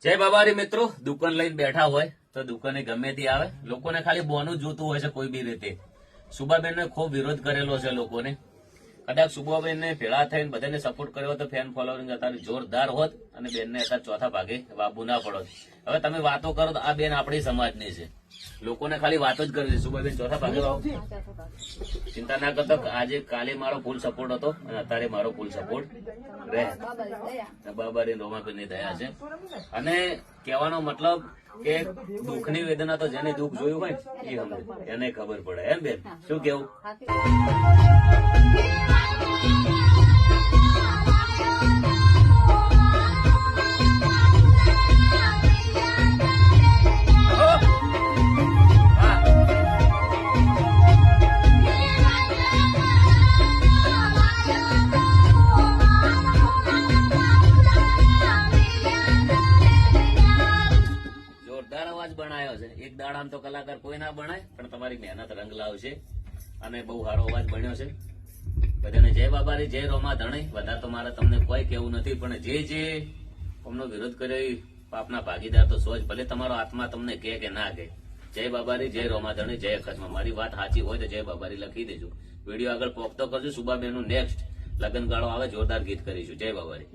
જય બાબારી મિત્રો, દુકાન લઈને બેઠા હોય તો દુકાને ગમે તે આવે, લોકોને ખાલી બોનું જ જોતું હોય છે કોઈ બી રીતે. સુબાબેનને ખૂબ વિરોધ કરેલો છે લોકોને. કદાચ સુબાબેનને ભેળા થઈને બધાને સપોર્ટ કર્યો તો ફેન ફોલોઈંગ અત્યારે જોરદાર હોત અને બેનને અત્યારે ચોથા ભાગે બાબુ ના પડોત. હવે તમે વાતો કરો તો આ બેન આપણી સમાજની છે, લોકોને ખાલી વાતો જ કરવી છે. સુબાબેન ચોથા ભાગે બાબુ ચિંતા ના કરતો, આજે કાલે મારો ફૂલ સપોર્ટ હતો અને અત્યારે મારો ફૂલ સપોર્ટ રહે. બાબારી રોમાબેનની દયા છે. અને કહેવાનો મતલબ કે દુઃખની વેદના તો જેને દુઃખ જોયું હોય એ સમજે, એને ખબર પડે. એમ બેન, શું કેવું? બનાયો છે. એક દાડામાં તો કલાકાર કોઈ ના બનાય, પણ તમારી મહેનત રંગ લાવશે અને બહુ સારો અવાજ બન્યો છે. બધાને જય બાબારી, જય રોમા ધણી. વધારે તો મારે તમને કોઈ કેવું નથી, પણ જે અમનો વિરોધ કર્યો પાપના ભાગીદાર તો સો જ. ભલે તમારો આત્મા તમને કે ના કે. જય બાબારી, જય રોમા ધણી, જય અકસ્મા. મારી વાત સાચી હોય તો જય બાબારી લખી દેજો. વિડીયો આગળ પોપતો કરજો. સુબાબેન નું નેક્સ્ટ લગ્ન ગાળો આવે, જોરદાર ગીત કરીશું. જય બાબારી.